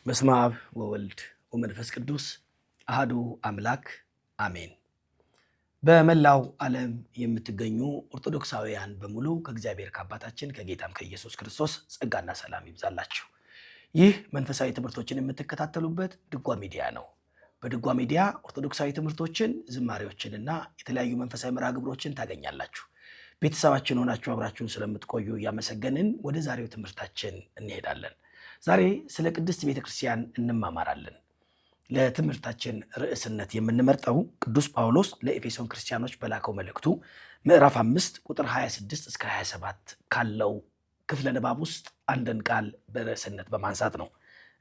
በስመ አብ ወወልድ ወመንፈስ ቅዱስ አሐዱ አምላክ አሜን። በመላው ዓለም የምትገኙ ኦርቶዶክሳውያን በሙሉ ከእግዚአብሔር ከአባታችን ከጌታም ከኢየሱስ ክርስቶስ ጸጋና ሰላም ይብዛላችሁ። ይህ መንፈሳዊ ትምህርቶችን የምትከታተሉበት ድጓ ሚዲያ ነው። በድጓ ሚዲያ ኦርቶዶክሳዊ ትምህርቶችን፣ ዝማሬዎችንና የተለያዩ መንፈሳዊ መርሃ ግብሮችን ታገኛላችሁ። ቤተሰባችን ሆናችሁ አብራችሁን ስለምትቆዩ እያመሰገንን ወደ ዛሬው ትምህርታችን እንሄዳለን። ዛሬ ስለ ቅድስት ቤተክርስቲያን እንማማራለን። ለትምህርታችን ርዕስነት የምንመርጠው ቅዱስ ጳውሎስ ለኤፌሶን ክርስቲያኖች በላከው መልእክቱ ምዕራፍ 5 ቁጥር 26 እስከ 27 ካለው ክፍለ ንባብ ውስጥ አንድን ቃል በርዕስነት በማንሳት ነው።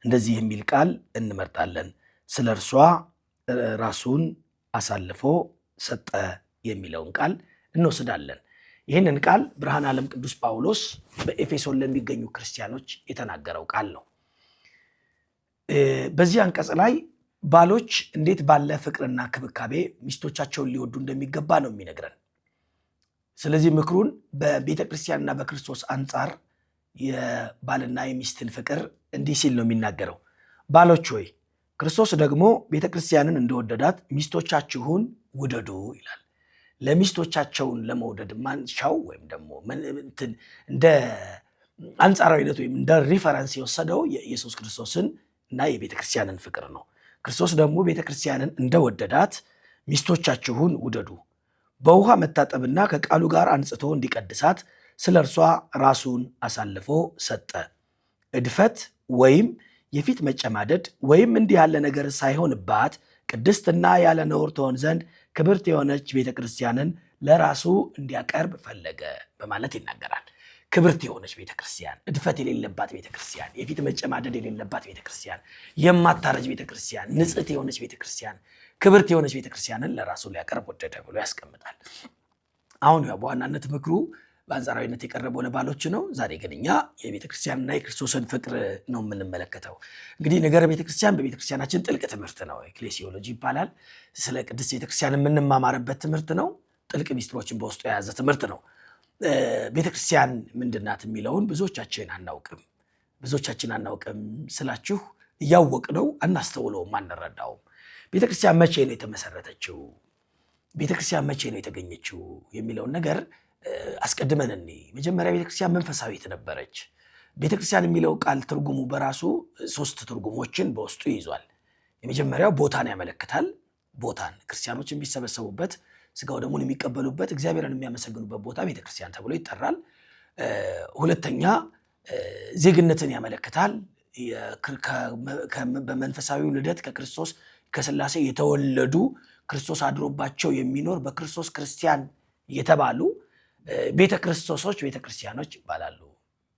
እንደዚህ የሚል ቃል እንመርጣለን። ስለ እርሷ ራሱን አሳልፎ ሰጠ የሚለውን ቃል እንወስዳለን። ይህንን ቃል ብርሃነ ዓለም ቅዱስ ጳውሎስ በኤፌሶን ለሚገኙ ክርስቲያኖች የተናገረው ቃል ነው። በዚህ አንቀጽ ላይ ባሎች እንዴት ባለ ፍቅርና ክብካቤ ሚስቶቻቸውን ሊወዱ እንደሚገባ ነው የሚነግረን። ስለዚህ ምክሩን በቤተ ክርስቲያንና በክርስቶስ አንጻር የባልና የሚስትን ፍቅር እንዲህ ሲል ነው የሚናገረው። ባሎች ሆይ ክርስቶስ ደግሞ ቤተ ክርስቲያንን እንደወደዳት ሚስቶቻችሁን ውደዱ ይላል። ለሚስቶቻቸውን ለመውደድ ማንሻው ወይም ደግሞ እንደ አንጻራዊነት ወይም እንደ ሪፈረንስ የወሰደው የኢየሱስ ክርስቶስን እና የቤተ ክርስቲያንን ፍቅር ነው። ክርስቶስ ደግሞ ቤተ ክርስቲያንን እንደወደዳት ሚስቶቻችሁን ውደዱ፣ በውሃ መታጠብና ከቃሉ ጋር አንጽቶ እንዲቀድሳት ስለ እርሷ ራሱን አሳልፎ ሰጠ። እድፈት ወይም የፊት መጨማደድ ወይም እንዲህ ያለ ነገር ሳይሆንባት ቅድስትና ያለ ነውር ትሆን ዘንድ ክብርት የሆነች ቤተክርስቲያንን ለራሱ እንዲያቀርብ ፈለገ በማለት ይናገራል። ክብርት የሆነች ቤተክርስቲያን፣ እድፈት የሌለባት ቤተክርስቲያን፣ የፊት መጨማደድ የሌለባት ቤተክርስቲያን፣ የማታረጅ ቤተክርስቲያን፣ ንጽሕት የሆነች ቤተክርስቲያን፣ ክብርት የሆነች ቤተክርስቲያንን ለራሱ ሊያቀርብ ወደደ ብሎ ያስቀምጣል። አሁን በዋናነት ምክሩ በአንጻራዊነት የቀረበው ለባሎች ነው። ዛሬ ግን እኛ የቤተክርስቲያንና የክርስቶስን ፍቅር ነው የምንመለከተው። እንግዲህ ነገረ ቤተክርስቲያን በቤተክርስቲያናችን ጥልቅ ትምህርት ነው፣ ኤክሌሲዮሎጂ ይባላል። ስለ ቅድስት ቤተክርስቲያን የምንማማርበት ትምህርት ነው። ጥልቅ ሚስጥሮችን በውስጡ የያዘ ትምህርት ነው። ቤተክርስቲያን ምንድናት የሚለውን ብዙዎቻችን አናውቅም ስላችሁ እያወቅነው አናስተውለውም፣ አንረዳውም። ቤተክርስቲያን መቼ ነው የተመሰረተችው፣ ቤተክርስቲያን መቼ ነው የተገኘችው የሚለውን ነገር አስቀድመን እኔ መጀመሪያ ቤተክርስቲያን መንፈሳዊት ነበረች። ቤተክርስቲያን የሚለው ቃል ትርጉሙ በራሱ 3 ትርጉሞችን በውስጡ ይዟል። የመጀመሪያው ቦታን ያመለክታል። ቦታን ክርስቲያኖች የሚሰበሰቡበት፣ ስጋው ደሙን የሚቀበሉበት፣ እግዚአብሔርን የሚያመሰግኑበት ቦታ ቤተክርስቲያን ተብሎ ይጠራል። ሁለተኛ ዜግነትን ያመለክታል። በመንፈሳዊው ልደት ከክርስቶስ ከሥላሴ የተወለዱ ክርስቶስ አድሮባቸው የሚኖር በክርስቶስ ክርስቲያን የተባሉ ቤተ ክርስቶሶች ቤተ ክርስቲያኖች ይባላሉ።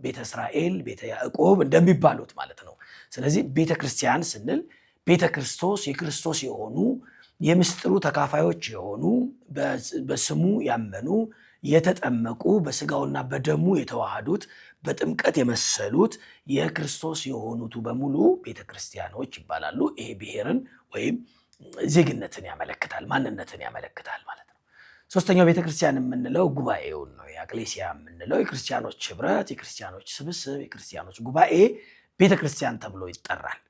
ቤተ እስራኤል፣ ቤተ ያዕቆብ እንደሚባሉት ማለት ነው። ስለዚህ ቤተ ክርስቲያን ስንል ቤተ ክርስቶስ የክርስቶስ የሆኑ የምስጢሩ ተካፋዮች የሆኑ በስሙ ያመኑ የተጠመቁ በስጋውና በደሙ የተዋሃዱት በጥምቀት የመሰሉት የክርስቶስ የሆኑቱ በሙሉ ቤተ ክርስቲያኖች ይባላሉ። ይሄ ብሔርን ወይም ዜግነትን ያመለክታል፣ ማንነትን ያመለክታል ማለት ነው። ሶስተኛው ቤተክርስቲያን የምንለው ጉባኤውን ነው። የአክሌሲያ የምንለው የክርስቲያኖች ህብረት፣ የክርስቲያኖች ስብስብ፣ የክርስቲያኖች ጉባኤ ቤተክርስቲያን ተብሎ ይጠራል።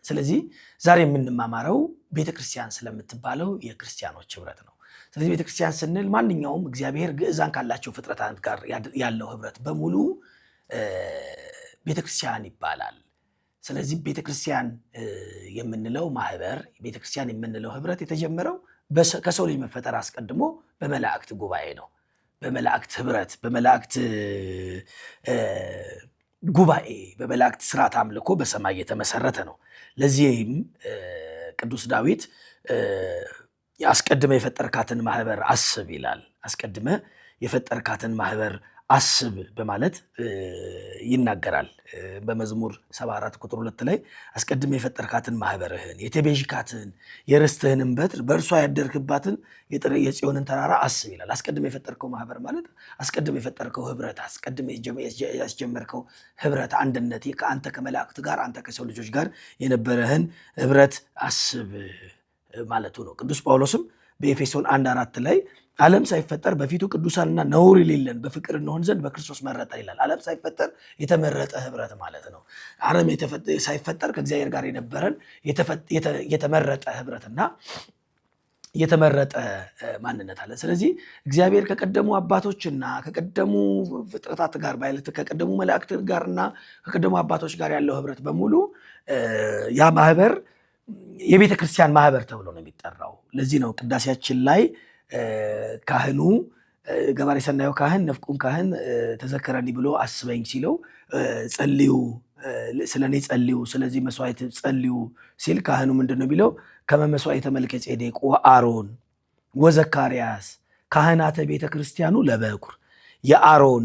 ስለዚህ ዛሬ የምንማማረው ቤተክርስቲያን ስለምትባለው የክርስቲያኖች ህብረት ነው። ስለዚህ ቤተክርስቲያን ስንል ማንኛውም እግዚአብሔር ግዕዛን ካላቸው ፍጥረታት ጋር ያለው ህብረት በሙሉ ቤተክርስቲያን ይባላል። ስለዚህ ቤተክርስቲያን የምንለው ማህበር፣ ቤተክርስቲያን የምንለው ህብረት የተጀመረው ከሰው ልጅ መፈጠር አስቀድሞ በመላእክት ጉባኤ ነው። በመላእክት ህብረት፣ በመላእክት ጉባኤ፣ በመላእክት ስርዓት አምልኮ በሰማይ የተመሰረተ ነው። ለዚህም ቅዱስ ዳዊት አስቀድመ የፈጠርካትን ማህበር አስብ ይላል። አስቀድመ የፈጠርካትን ማህበር አስብ በማለት ይናገራል። በመዝሙር 74 ቁጥር 2 ላይ አስቀድመ የፈጠርካትን ማህበርህን የተቤዥካትን የርስትህንም በትር በእርሷ ያደርክባትን የጽዮንን ተራራ አስብ ይላል። አስቀድመ የፈጠርከው ማህበር ማለት አስቀድመ የፈጠርከው ህብረት፣ አስቀድመ ያስጀመርከው ህብረት፣ አንድነት ከአንተ ከመላእክት ጋር አንተ ከሰው ልጆች ጋር የነበረህን ህብረት አስብ ማለቱ ነው። ቅዱስ ጳውሎስም በኤፌሶን 1:4 ላይ ዓለም ሳይፈጠር በፊቱ ቅዱሳንና ነውር የሌለን በፍቅር እንሆን ዘንድ በክርስቶስ መረጠ ይላል። ዓለም ሳይፈጠር የተመረጠ ህብረት ማለት ነው። ዓለም ሳይፈጠር ከእግዚአብሔር ጋር የነበረን የተመረጠ ህብረትና የተመረጠ ማንነት አለ። ስለዚህ እግዚአብሔር ከቀደሙ አባቶችና ከቀደሙ ፍጥረታት ጋር ከቀደሙ መላእክት ጋርና ከቀደሙ አባቶች ጋር ያለው ህብረት በሙሉ ያ ማህበር የቤተ ክርስቲያን ማህበር ተብሎ ነው የሚጠራው። ለዚህ ነው ቅዳሴያችን ላይ ካህኑ ገባሬ ሰናየው ካህን ነፍቁም ካህን ተዘከረኒ ብሎ አስበኝ ሲለው ጸልዩ፣ ስለኔ ጸልዩ፣ ስለዚህ መስዋዕት ጸልዩ ሲል ካህኑ ምንድን ነው የሚለው? ከመ መስዋዕተ መልከ ጼዴቅ ወአሮን ወዘካርያስ ካህናተ ቤተ ክርስቲያኑ ለበኩር የአሮን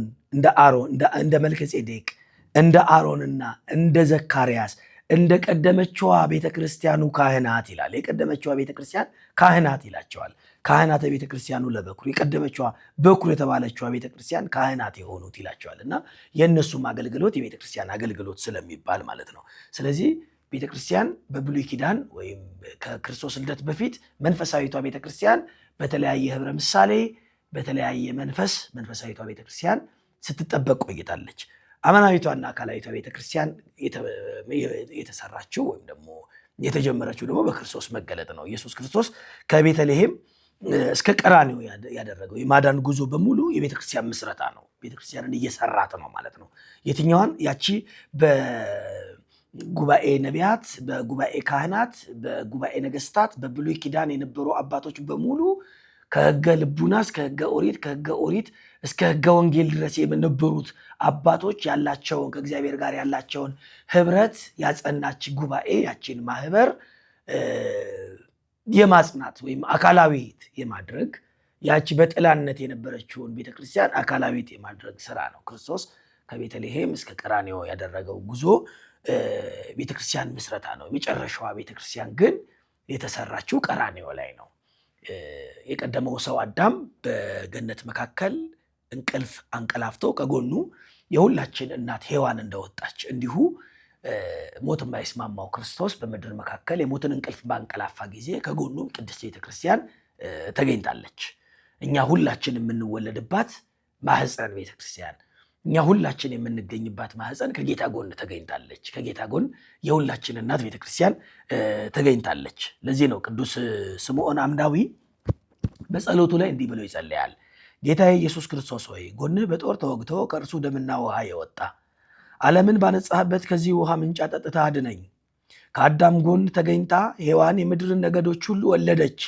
እንደ መልከ ጼዴቅ እንደ አሮንና እንደ ዘካርያስ እንደ ቀደመችዋ ቤተክርስቲያኑ ካህናት ይላል። የቀደመችዋ ቤተክርስቲያን ካህናት ይላቸዋል። ካህናተ ቤተክርስቲያኑ ለበኩር የቀደመችዋ በኩር የተባለችዋ ቤተክርስቲያን ካህናት የሆኑት ይላቸዋል። እና የእነሱም አገልግሎት የቤተክርስቲያን አገልግሎት ስለሚባል ማለት ነው። ስለዚህ ቤተክርስቲያን በብሉይ ኪዳን ወይም ከክርስቶስ ልደት በፊት መንፈሳዊቷ ቤተክርስቲያን በተለያየ ህብረ ምሳሌ በተለያየ መንፈሳዊቷ ቤተክርስቲያን ስትጠበቅ ቆይታለች። አማናዊቷና አካላዊቷ ቤተክርስቲያን የተሰራችው ወይም ደግሞ የተጀመረችው ደግሞ በክርስቶስ መገለጥ ነው። ኢየሱስ ክርስቶስ ከቤተልሔም እስከ ቀራንዮ ያደረገው የማዳን ጉዞ በሙሉ የቤተክርስቲያን ምስረታ ነው። ቤተክርስቲያንን እየሰራት ነው ማለት ነው። የትኛዋን? ያቺ በጉባኤ ነቢያት፣ በጉባኤ ካህናት፣ በጉባኤ ነገስታት በብሉይ ኪዳን የነበሩ አባቶች በሙሉ ከህገ ልቡና እስከ ህገ ኦሪት ከህገ ኦሪት እስከ ህገ ወንጌል ድረስ የነበሩት አባቶች ያላቸውን ከእግዚአብሔር ጋር ያላቸውን ህብረት ያጸናች ጉባኤ ያችን ማህበር የማጽናት ወይም አካላዊት የማድረግ ያቺ በጥላነት የነበረችውን ቤተክርስቲያን አካላዊት የማድረግ ስራ ነው። ክርስቶስ ከቤተልሔም እስከ ቀራንዮ ያደረገው ጉዞ ቤተክርስቲያን ምስረታ ነው። የመጨረሻዋ ቤተክርስቲያን ግን የተሰራችው ቀራንዮ ላይ ነው። የቀደመው ሰው አዳም በገነት መካከል እንቅልፍ አንቀላፍቶ ከጎኑ የሁላችን እናት ሔዋን እንደወጣች እንዲሁ ሞት የማይስማማው ክርስቶስ በምድር መካከል የሞትን እንቅልፍ ባንቀላፋ ጊዜ ከጎኑ ቅድስት ቤተክርስቲያን ተገኝታለች። እኛ ሁላችን የምንወለድባት ማህፀን ቤተክርስቲያን፣ እኛ ሁላችን የምንገኝባት ማህፀን ከጌታ ጎን ተገኝታለች። ከጌታ ጎን የሁላችን እናት ቤተክርስቲያን ተገኝታለች። ለዚህ ነው ቅዱስ ስምዖን አምዳዊ በጸሎቱ ላይ እንዲህ ብሎ ይጸልያል። ጌታዬ ኢየሱስ ክርስቶስ ሆይ ጎንህ በጦር ተወግቶ ከእርሱ ደምና ውሃ የወጣ ዓለምን ባነጻህበት ከዚህ ውሃ ምንጭ አጠጥተህ አድነኝ። ከአዳም ጎን ተገኝታ ሔዋን የምድርን ነገዶች ሁሉ ወለደች።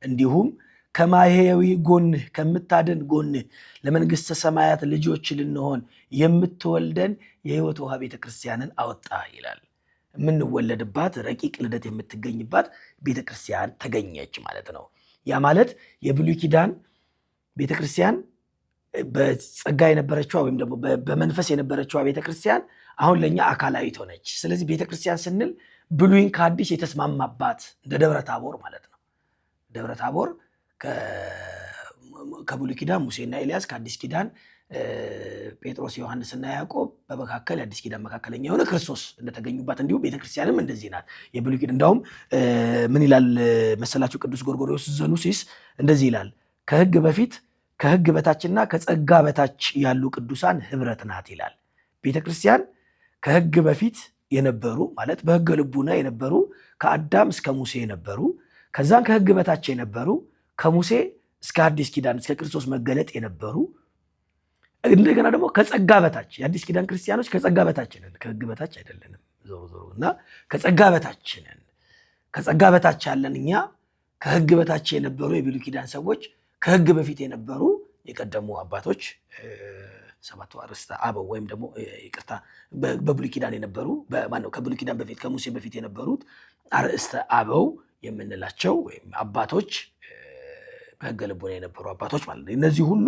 እንዲሁም ከማሕየዊ ጎንህ ከምታድን ጎንህ ለመንግሥተ ሰማያት ልጆች ልንሆን የምትወልደን የሕይወት ውሃ ቤተክርስቲያንን አወጣ ይላል። የምንወለድባት ረቂቅ ልደት የምትገኝባት ቤተክርስቲያን ተገኘች ማለት ነው። ያ ማለት የብሉይ ኪዳን ቤተክርስቲያን በጸጋ የነበረችዋ ወይም ደግሞ በመንፈስ የነበረችዋ ቤተክርስቲያን አሁን ለእኛ አካላዊት ሆነች። ስለዚህ ቤተክርስቲያን ስንል ብሉይን ከአዲስ የተስማማባት እንደ ደብረ ታቦር ማለት ነው። ደብረ ታቦር ከብሉይ ኪዳን ሙሴና ኤልያስ፣ ከአዲስ ኪዳን ጴጥሮስ ዮሐንስና ያዕቆብ፣ በመካከል የአዲስ ኪዳን መካከለኛ የሆነ ክርስቶስ እንደተገኙባት እንዲሁም ቤተክርስቲያንም እንደዚህ ናት። የብሉይ ኪዳን እንዳውም ምን ይላል መሰላችሁ? ቅዱስ ጎርጎርዮስ ዘኑሲስ እንደዚህ ይላል፣ ከሕግ በፊት ከሕግ በታችና ከጸጋ በታች ያሉ ቅዱሳን ህብረት ናት ይላል። ቤተክርስቲያን ከሕግ በፊት የነበሩ ማለት በሕገ ልቡና የነበሩ ከአዳም እስከ ሙሴ የነበሩ ከዛም ከሕግ በታች የነበሩ ከሙሴ እስከ አዲስ ኪዳን እስከ ክርስቶስ መገለጥ የነበሩ እንደገና ደግሞ ከጸጋ በታች የአዲስ ኪዳን ክርስቲያኖች ከጸጋ በታች ነን፣ ከሕግ በታች አይደለንም። ዞሮ እና ከጸጋ በታች ነን። ከጸጋ በታች ያለን እኛ ከሕግ በታች የነበሩ የብሉይ ኪዳን ሰዎች ከሕግ በፊት የነበሩ የቀደሙ አባቶች ሰባቱ አርእስተ አበው ወይም ደግሞ ይቅርታ በብሉይ ኪዳን የነበሩ ማነው ከብሉይ ኪዳን በፊት ከሙሴ በፊት የነበሩት አርእስተ አበው የምንላቸው ወይም አባቶች በሕገ ልቡና የነበሩ አባቶች ማለት ነው። እነዚህ ሁሉ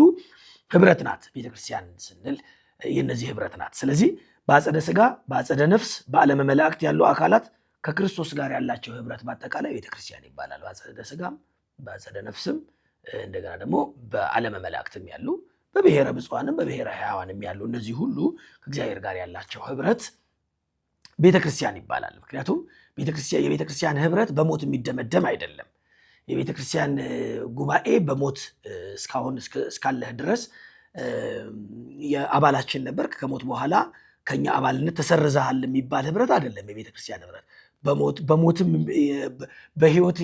ህብረት ናት ቤተክርስቲያን ስንል የነዚህ ህብረት ናት። ስለዚህ በአጸደ ስጋ በአጸደ ነፍስ በዓለመ መላእክት ያሉ አካላት ከክርስቶስ ጋር ያላቸው ህብረት በአጠቃላይ ቤተክርስቲያን ይባላል። በአጸደ ስጋም በአጸደ ነፍስም እንደገና ደግሞ በዓለመ መላእክትም ያሉ በብሔረ ብፁዓንም በብሔረ ሕያዋንም ያሉ እነዚህ ሁሉ ከእግዚአብሔር ጋር ያላቸው ህብረት ቤተክርስቲያን ይባላል። ምክንያቱም የቤተክርስቲያን ህብረት በሞት የሚደመደም አይደለም። የቤተክርስቲያን ጉባኤ በሞት እስካሁን እስካለህ ድረስ የአባላችን ነበርክ፣ ከሞት በኋላ ከኛ አባልነት ተሰርዘሃል የሚባል ህብረት አይደለም። የቤተክርስቲያን ህብረት በሞትም በህይወት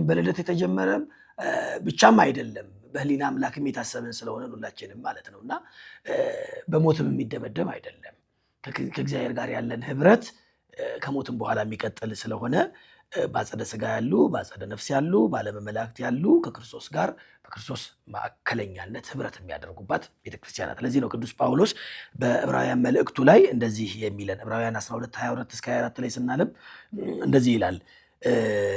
በልደት የተጀመረም ብቻም አይደለም፣ በህሊና አምላክም የታሰበን ስለሆነ ሁላችንም ማለት ነው እና በሞትም የሚደመደም አይደለም። ከእግዚአብሔር ጋር ያለን ህብረት ከሞትም በኋላ የሚቀጥል ስለሆነ በአጸደ ሥጋ ያሉ፣ በአጸደ ነፍስ ያሉ፣ በዓለመ መላእክት ያሉ ከክርስቶስ ጋር በክርስቶስ ማዕከለኛነት ህብረት የሚያደርጉባት ቤተክርስቲያን ናት። ለዚህ ነው ቅዱስ ጳውሎስ በዕብራውያን መልእክቱ ላይ እንደዚህ የሚለን ዕብራውያን 12:22-24 ላይ ስናነብ እንደዚህ ይላል፣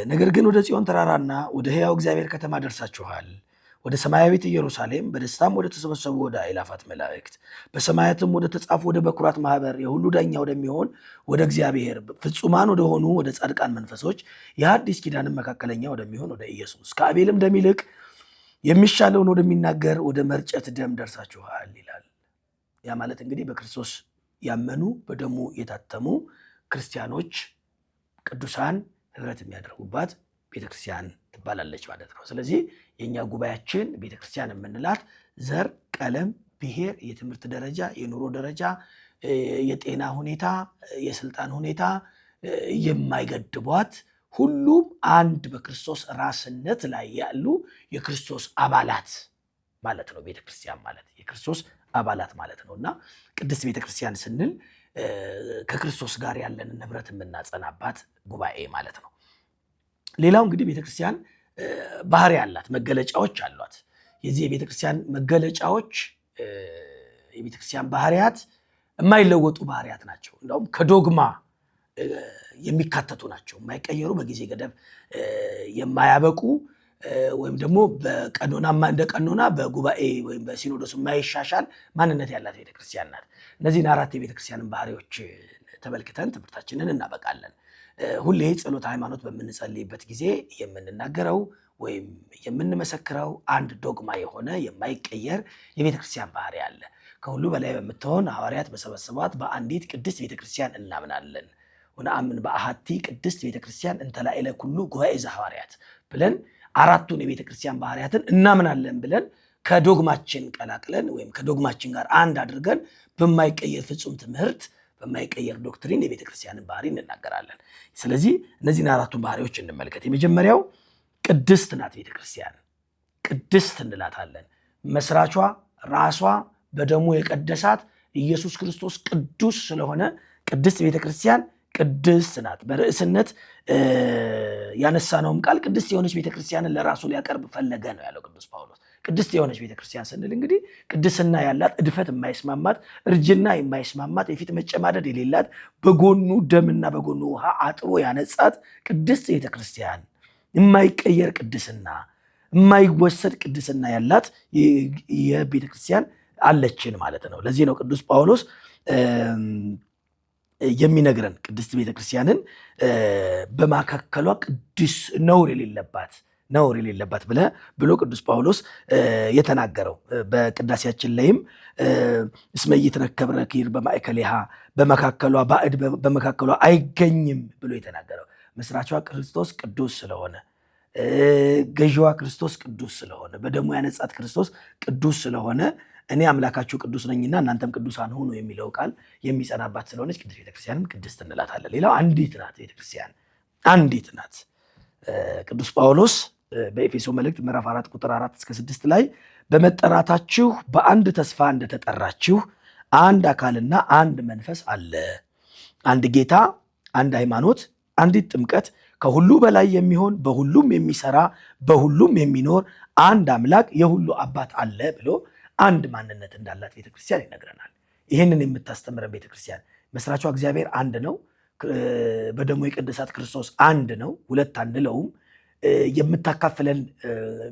ነገር ግን ወደ ጽዮን ተራራና ወደ ሕያው እግዚአብሔር ከተማ ደርሳችኋል፣ ወደ ሰማያዊት ኢየሩሳሌም በደስታም ወደ ተሰበሰቡ ወደ አእላፋት መላእክት በሰማያትም ወደ ተጻፉ ወደ በኩራት ማህበር የሁሉ ዳኛ ወደሚሆን ወደ እግዚአብሔር ፍጹማን ወደሆኑ ወደ ጻድቃን መንፈሶች የሐዲስ ኪዳንም መካከለኛ ወደሚሆን ወደ ኢየሱስ ከአቤልም ደም ይልቅ የሚሻለውን ወደሚናገር ወደ መርጨት ደም ደርሳችኋል ይላል። ያ ማለት እንግዲህ በክርስቶስ ያመኑ በደሙ የታተሙ ክርስቲያኖች ቅዱሳን ህብረት የሚያደርጉባት ቤተክርስቲያን ትባላለች ማለት ነው። ስለዚህ የኛ ጉባኤያችን ቤተክርስቲያን የምንላት ዘር፣ ቀለም፣ ብሔር፣ የትምህርት ደረጃ፣ የኑሮ ደረጃ፣ የጤና ሁኔታ፣ የስልጣን ሁኔታ የማይገድቧት ሁሉም አንድ በክርስቶስ ራስነት ላይ ያሉ የክርስቶስ አባላት ማለት ነው። ቤተክርስቲያን ማለት የክርስቶስ አባላት ማለት ነው እና ቅድስት ቤተክርስቲያን ስንል ከክርስቶስ ጋር ያለንን ህብረት የምናጸናባት ጉባኤ ማለት ነው። ሌላው እንግዲህ ቤተክርስቲያን ባህሪ አላት፣ መገለጫዎች አሏት። የዚህ የቤተክርስቲያን መገለጫዎች የቤተክርስቲያን ባህሪያት የማይለወጡ ባህሪያት ናቸው። እንደውም ከዶግማ የሚካተቱ ናቸው፣ የማይቀየሩ በጊዜ ገደብ የማያበቁ ወይም ደግሞ በቀኖናማ እንደ ቀኖና በጉባኤ ወይም በሲኖዶስ የማይሻሻል ማንነት ያላት ቤተክርስቲያን ናት። እነዚህን 4 የቤተክርስቲያንን ባህሪዎች ተመልክተን ትምህርታችንን እናበቃለን። ሁሌ ጸሎተ ሃይማኖት በምንጸልይበት ጊዜ የምንናገረው ወይም የምንመሰክረው አንድ ዶግማ የሆነ የማይቀየር የቤተክርስቲያን ባህሪ አለ። ከሁሉ በላይ በምትሆን ሐዋርያት በሰበሰቧት በአንዲት ቅድስት ቤተክርስቲያን እናምናለን። ወነአምን በአሐቲ ቅድስት ቤተክርስቲያን እንተ ላዕለ ኩሉ ጉባኤ ዘሐዋርያት ብለን 4ቱን የቤተክርስቲያን ባህሪያትን እናምናለን ብለን ከዶግማችን ቀላቅለን ወይም ከዶግማችን ጋር አንድ አድርገን በማይቀየር ፍጹም ትምህርት በማይቀየር ዶክትሪን የቤተክርስቲያንን ባህሪ እንናገራለን። ስለዚህ እነዚህን 4ቱን ባህሪዎች እንመልከት። የመጀመሪያው ቅድስት ናት ቤተክርስቲያን። ቅድስት እንላታለን። መስራቿ ራሷ በደሙ የቀደሳት ኢየሱስ ክርስቶስ ቅዱስ ስለሆነ ቅድስት ቤተክርስቲያን ቅድስት ናት። በርዕስነት ያነሳነውም ቃል ቅድስት የሆነች ቤተክርስቲያንን ለራሱ ሊያቀርብ ፈለገ ነው ያለው ቅዱስ ጳውሎስ። ቅድስት የሆነች ቤተክርስቲያን ስንል እንግዲህ ቅድስና ያላት፣ እድፈት የማይስማማት፣ እርጅና የማይስማማት፣ የፊት መጨማደድ የሌላት፣ በጎኑ ደምና በጎኑ ውሃ አጥቦ ያነጻት ቅድስት ቤተክርስቲያን፣ የማይቀየር ቅድስና፣ የማይወሰድ ቅድስና ያላት የቤተክርስቲያን አለችን ማለት ነው። ለዚህ ነው ቅዱስ ጳውሎስ የሚነግረን ቅድስት ቤተክርስቲያንን በማካከሏ ቅዱስ ነውር የሌለባት ብሎ ቅዱስ ጳውሎስ የተናገረው በቅዳሴያችን ላይም እስመ ኢይትረከብ ረኪር በማእከሊሃ በመካከሏ ባዕድ በመካከሏ አይገኝም ብሎ የተናገረው መስራቿ ክርስቶስ ቅዱስ ስለሆነ፣ ገዢዋ ክርስቶስ ቅዱስ ስለሆነ፣ በደሙ ያነጻት ክርስቶስ ቅዱስ ስለሆነ እኔ አምላካችሁ ቅዱስ ነኝና እናንተም ቅዱሳን ሁኑ የሚለው ቃል የሚጸናባት ስለሆነች ቅድስት ቤተክርስቲያንም ቅድስት እንላታለን። ሌላው አንዲት ናት ቤተክርስቲያን፣ አንዲት ናት። ቅዱስ ጳውሎስ በኤፌሶ መልእክት ምዕራፍ 4 ቁጥር 4-6 ላይ በመጠራታችሁ በአንድ ተስፋ እንደተጠራችሁ አንድ አካልና አንድ መንፈስ አለ፣ አንድ ጌታ፣ አንድ ሃይማኖት፣ አንዲት ጥምቀት፣ ከሁሉ በላይ የሚሆን በሁሉም የሚሰራ በሁሉም የሚኖር አንድ አምላክ የሁሉ አባት አለ ብሎ አንድ ማንነት እንዳላት ቤተክርስቲያን ይነግረናል። ይህንን የምታስተምረን ቤተክርስቲያን መስራቿ እግዚአብሔር አንድ ነው። በደሙ የቀደሳት ክርስቶስ አንድ ነው፣ ሁለት አንለውም። የምታካፍለን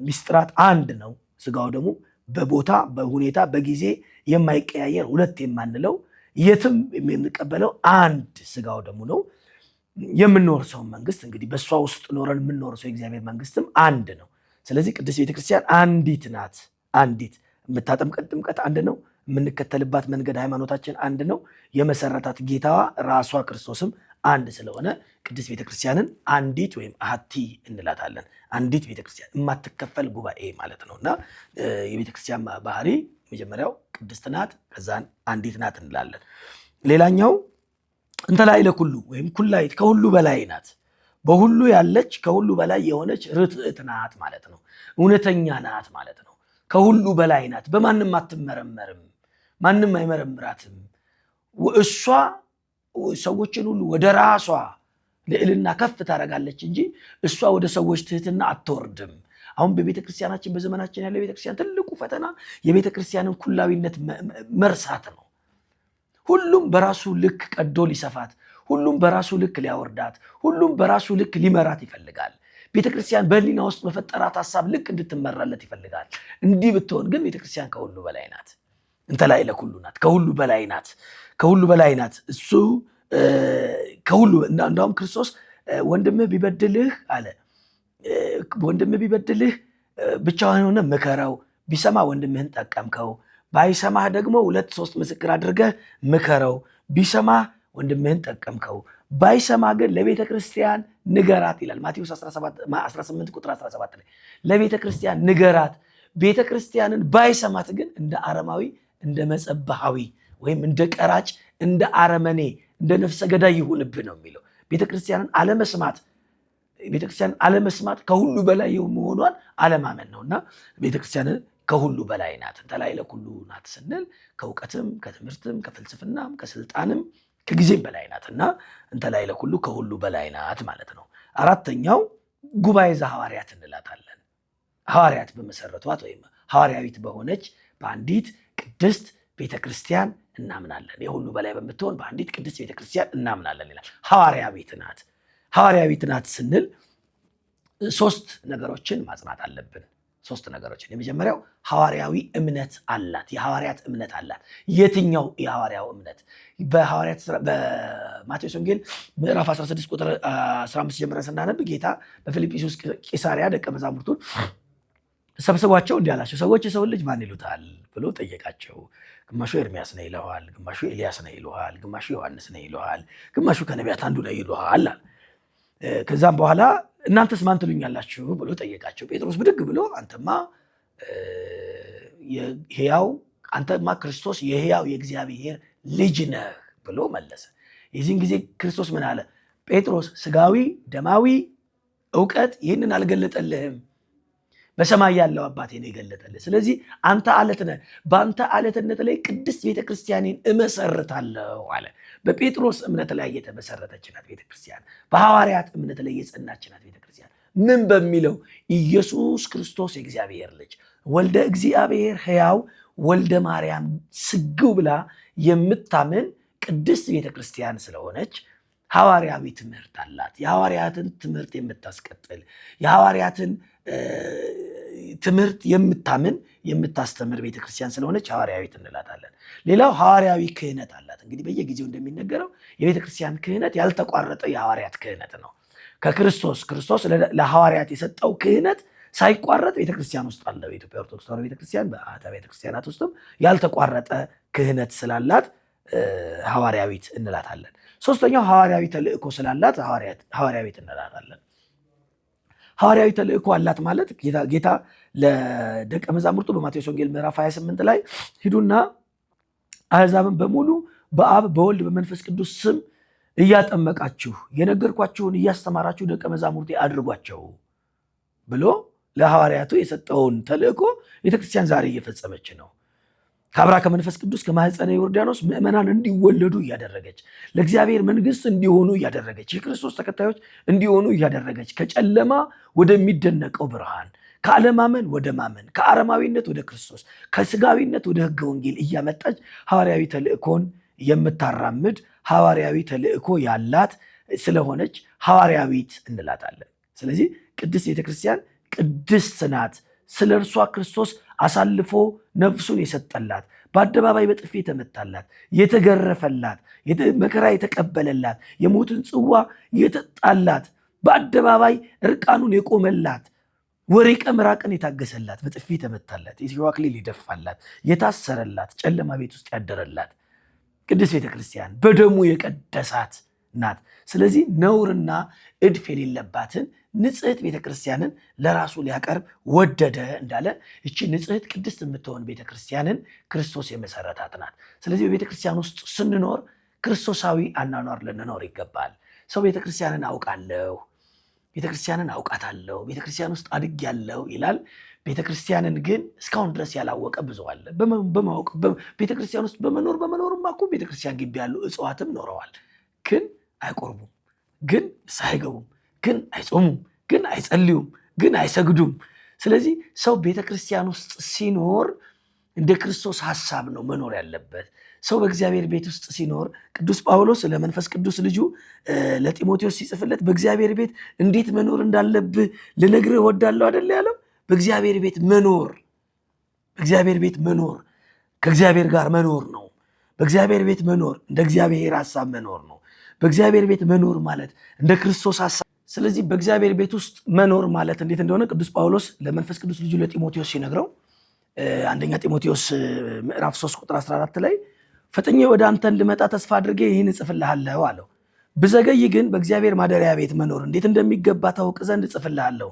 ሚስጥራት አንድ ነው። ስጋው ደግሞ በቦታ በሁኔታ በጊዜ የማይቀያየር ሁለት የማንለው የትም የምንቀበለው አንድ ስጋው ደግሞ ነው። የምንወርሰው መንግስት እንግዲህ በእሷ ውስጥ ኖረን የምንወርሰው የእግዚአብሔር መንግስትም አንድ ነው። ስለዚህ ቅድስት ቤተክርስቲያን አንዲት ናት። አንዲት የምታጠምቀን ጥምቀት አንድ ነው። የምንከተልባት መንገድ ሃይማኖታችን አንድ ነው። የመሰረታት ጌታዋ ራሷ ክርስቶስም አንድ ስለሆነ ቅድስት ቤተክርስቲያንን አንዲት ወይም አሐቲ እንላታለን። አንዲት ቤተክርስቲያን የማትከፈል ጉባኤ ማለት ነው። እና የቤተክርስቲያን ባህሪ መጀመሪያው ቅድስት ናት፣ ከዛን አንዲት ናት እንላለን። ሌላኛው እንተ ላዕለ ኩሉ ወይም ኩላይት ከሁሉ በላይ ናት። በሁሉ ያለች ከሁሉ በላይ የሆነች ርትዕት ናት ማለት ነው። እውነተኛ ናት ማለት ነው። ከሁሉ በላይ ናት። በማንም አትመረመርም፣ ማንም አይመረምራትም። እሷ ሰዎችን ሁሉ ወደ ራሷ ልዕልና ከፍ ታደርጋለች እንጂ እሷ ወደ ሰዎች ትህትና አትወርድም። አሁን በቤተክርስቲያናችን በዘመናችን ያለው ቤተክርስቲያን ትልቁ ፈተና የቤተክርስቲያንን ኩላዊነት መርሳት ነው። ሁሉም በራሱ ልክ ቀዶ ሊሰፋት፣ ሁሉም በራሱ ልክ ሊያወርዳት፣ ሁሉም በራሱ ልክ ሊመራት ይፈልጋል። ቤተክርስቲያን በሕሊና ውስጥ በፈጠራት ሐሳብ ልክ እንድትመራለት ይፈልጋል። እንዲህ ብትሆን ግን ቤተክርስቲያን ከሁሉ በላይ ናት። እንተ ላዕለ ኩሉ ናት፣ ከሁሉ በላይ ናት፣ ከሁሉ በላይ ናት። እሱ ከሁሉ እንዳውም ክርስቶስ ወንድምህ ቢበድልህ አለ፣ ወንድምህ ቢበድልህ ብቻህን ሆነ ምከረው፣ ቢሰማ ወንድምህን ጠቀምከው፣ ባይሰማህ ደግሞ 2-3 ምስክር አድርገህ ምከረው፣ ቢሰማህ ወንድምህን ጠቀምከው፣ ባይሰማ ግን ለቤተ ክርስቲያን ንገራት ይላል ማቴዎስ 18 ቁጥር 17 ላይ ለቤተ ክርስቲያን ንገራት። ቤተ ክርስቲያንን ባይሰማት ግን እንደ አረማዊ እንደ መጸባሃዊ ወይም እንደ ቀራጭ እንደ አረመኔ እንደ ነፍሰ ገዳይ ይሁንብህ ነው የሚለው። ቤተክርስቲያንን አለመስማት ከሁሉ በላይ መሆኗን አለማመን ነውና ቤተክርስቲያንን ከሁሉ በላይ ናት። እንተ ላዕለ ኩሉ ናት ስንል ከእውቀትም ከትምህርትም ከፍልስፍናም ከስልጣንም ከጊዜም በላይ ናትና እንተ ላዕለ ኩሉ ከሁሉ በላይ ናት ማለት ነው። አራተኛው ጉባኤ ዘሐዋርያት እንላታለን። ሐዋርያት በመሰረቷት ወይም ሐዋርያዊት በሆነች በአንዲት ቅድስት ቤተክርስቲያን እናምናለን። የሁሉ በላይ በምትሆን በአንዲት ቅድስት ቤተክርስቲያን እናምናለን ይላል። ሐዋርያዊት ናት። ሐዋርያዊት ናት ስንል 3 ነገሮችን ማጽናት አለብን። 3 ነገሮችን። የመጀመሪያው ሐዋርያዊ እምነት አላት። የሐዋርያት እምነት አላት። የትኛው የሐዋርያው እምነት? በማቴዎስ ወንጌል ምዕራፍ 16 ቁጥር 15 ጀምረን ስናነብ ጌታ በፊልጵስዩስ ቂሳርያ ደቀ መዛሙርቱን ሰብስቧቸው እንዲህ አላቸው፣ ሰዎች የሰውን ልጅ ማን ይሉታል ብሎ ጠየቃቸው። ግማሹ ኤርሚያስ ነው ይለዋል፣ ግማሹ ኤልያስ ነው ይለዋል፣ ግማሹ ዮሐንስ ነው ይለዋል፣ ግማሹ ከነቢያት አንዱ ነው ይለዋል። ከዛም በኋላ እናንተስ ማን ትሉኛላችሁ ብሎ ጠየቃቸው። ጴጥሮስ ብድግ ብሎ አንተማ ክርስቶስ የሕያው የእግዚአብሔር ልጅ ነህ ብሎ መለሰ። የዚህን ጊዜ ክርስቶስ ምን አለ? ጴጥሮስ ስጋዊ ደማዊ እውቀት ይህንን አልገለጠልህም፣ በሰማይ ያለው አባቴ ነው የገለጠልህ። ስለዚህ አንተ አለት ነህ፣ በአንተ አለትነት ላይ ቅድስት ቤተክርስቲያኔን እመሰርታለሁ አለ። በጴጥሮስ እምነት ላይ የተመሰረተች ናት ቤተክርስቲያን። በሐዋርያት እምነት ላይ የጸናች ናት ቤተክርስቲያን። ምን በሚለው? ኢየሱስ ክርስቶስ የእግዚአብሔር ልጅ ወልደ እግዚአብሔር ሕያው ወልደ ማርያም ስግው ብላ የምታምን ቅድስት ቤተክርስቲያን ስለሆነች ሐዋርያዊ ትምህርት አላት። የሐዋርያትን ትምህርት የምታስቀጥል የሐዋርያትን ትምህርት የምታስተምር ቤተክርስቲያን ስለሆነች ሐዋርያዊት እንላታለን። ሌላው ሐዋርያዊ ክህነት አላት። እንግዲህ በየጊዜው እንደሚነገረው የቤተክርስቲያን ክህነት ያልተቋረጠ የሐዋርያት ክህነት ነው። ክርስቶስ ለሐዋርያት የሰጠው ክህነት ሳይቋረጥ ቤተክርስቲያን ውስጥ አለ። በኢትዮጵያ ኦርቶዶክስ ተዋሕዶ ቤተክርስቲያን በአብያተ ቤተክርስቲያናት ውስጥም ያልተቋረጠ ክህነት ስላላት ሐዋርያዊት እንላታለን። ሶስተኛው ሐዋርያዊ ተልእኮ ስላላት ሐዋርያዊት እንላታለን። ሐዋርያዊ ተልእኮ አላት ማለት ጌታ ለደቀ መዛሙርቱ በማቴዎስ ወንጌል ምዕራፍ 28 ላይ ሂዱና አሕዛብን በሙሉ በአብ በወልድ በመንፈስ ቅዱስ ስም እያጠመቃችሁ የነገርኳችሁን እያስተማራችሁ ደቀ መዛሙርቴ አድርጓቸው ብሎ ለሐዋርያቱ የሰጠውን ተልእኮ ቤተክርስቲያን ዛሬ እየፈጸመች ነው። ከአብራ ከመንፈስ ቅዱስ ከማኅፀነ ዮርዳኖስ ምዕመናን እንዲወለዱ እያደረገች ለእግዚአብሔር መንግስት እንዲሆኑ እያደረገች የክርስቶስ ተከታዮች እንዲሆኑ እያደረገች ከጨለማ ወደሚደነቀው ብርሃን ከአለማመን ወደ ማመን ከአረማዊነት ወደ ክርስቶስ ከስጋዊነት ወደ ሕገ ወንጌል እያመጣች ሐዋርያዊ ተልእኮን የምታራምድ ሐዋርያዊ ተልእኮ ያላት ስለሆነች ሐዋርያዊት እንላታለን። ስለዚህ ቅድስት ቤተክርስቲያን ቅድስት ናት። ስለ እርሷ ክርስቶስ አሳልፎ ነፍሱን የሰጠላት፣ በአደባባይ በጥፊ የተመታላት፣ የተገረፈላት፣ መከራ የተቀበለላት፣ የሞትን ጽዋ የጠጣላት፣ በአደባባይ እርቃኑን የቆመላት፣ ወሪቀ ምራቅን የታገሰላት፣ በጥፊ የተመታላት፣ የእሾህ አክሊል የደፋላት፣ የታሰረላት፣ ጨለማ ቤት ውስጥ ያደረላት ቅድስት ቤተክርስቲያን በደሙ የቀደሳት ናት። ስለዚህ ነውርና እድፍ የሌለባትን ንጽሕት ቤተክርስቲያንን ለራሱ ሊያቀርብ ወደደ እንዳለ እቺ ንጽሕት ቅድስት የምትሆን ቤተክርስቲያንን ክርስቶስ የመሰረታት ናት። ስለዚህ በቤተክርስቲያን ውስጥ ስንኖር ክርስቶሳዊ አኗኗር ልንኖር ይገባል። ሰው ቤተክርስቲያንን አውቃለሁ፣ ቤተክርስቲያንን አውቃታለሁ፣ ቤተክርስቲያን ውስጥ አድጌያለሁ ይላል። ቤተክርስቲያንን ግን እስካሁን ድረስ ያላወቀ ብዙ አለ። በማወቅ ቤተክርስቲያን ውስጥ በመኖርማ እኮ ቤተክርስቲያን ግቢ ያሉ እጽዋትም ኖረዋል፣ ግን አይቆርቡም፣ ግን ንስሐ አይገቡም፣ ግን አይጾሙም፣ ግን አይጸልዩም፣ ግን አይሰግዱም። ስለዚህ ሰው ቤተክርስቲያን ውስጥ ሲኖር እንደ ክርስቶስ ሐሳብ ነው መኖር ያለበት። ሰው በእግዚአብሔር ቤት ውስጥ ሲኖር ቅዱስ ጳውሎስ ለመንፈስ ቅዱስ ልጁ ለጢሞቴዎስ ሲጽፍለት በእግዚአብሔር ቤት እንዴት መኖር እንዳለብህ ልነግርህ እወዳለሁ አይደል ያለው። በእግዚአብሔር ቤት መኖር ከእግዚአብሔር ጋር መኖር ነው። በእግዚአብሔር ቤት መኖር እንደ እግዚአብሔር ሐሳብ መኖር ነው። በእግዚአብሔር ቤት መኖር ማለት እንደ ክርስቶስ ሐሳብ። ስለዚህ በእግዚአብሔር ቤት ውስጥ መኖር ማለት እንዴት እንደሆነ ቅዱስ ጳውሎስ ለመንፈስ ቅዱስ ልጁ ለጢሞቴዎስ ሲነግረው አንደኛ ጢሞቴዎስ ምዕራፍ 3 ቁጥር 14 ላይ ፈጥኜ ወደ አንተ እንድመጣ ተስፋ አድርጌ ይህን እጽፍልሃለሁ አለው። ብዘገይ ግን በእግዚአብሔር ማደሪያ ቤት መኖር እንዴት እንደሚገባ ታውቅ ዘንድ እጽፍልሃለሁ።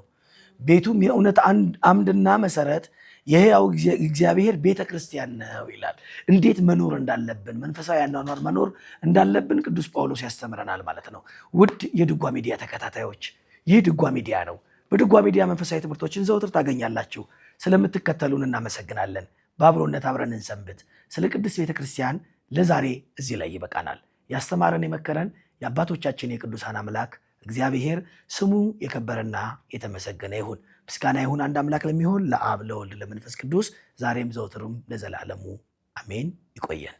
ቤቱም የእውነት አምድና መሰረት የሕያው እግዚአብሔር ቤተ ክርስቲያን ነው ይላል። እንዴት መኖር እንዳለብን መንፈሳዊ አኗኗር መኖር እንዳለብን ቅዱስ ጳውሎስ ያስተምረናል ማለት ነው። ውድ የድጓ ሚዲያ ተከታታዮች፣ ይህ ድጓ ሚዲያ ነው። በድጓ ሚዲያ መንፈሳዊ ትምህርቶችን ዘውትር ታገኛላችሁ። ስለምትከተሉን እናመሰግናለን። በአብሮነት አብረን እንሰንብት። ስለ ቅድስት ቤተክርስቲያን ለዛሬ እዚህ ላይ ይበቃናል። ያስተማረን የመከረን የአባቶቻችን የቅዱሳን አምላክ እግዚአብሔር ስሙ የከበረና የተመሰገነ ይሁን። ምስጋና ይሁን አንድ አምላክ ለሚሆን ለአብ ለወልድ ለመንፈስ ቅዱስ ዛሬም ዘውትርም ለዘላለሙ አሜን። ይቆየን።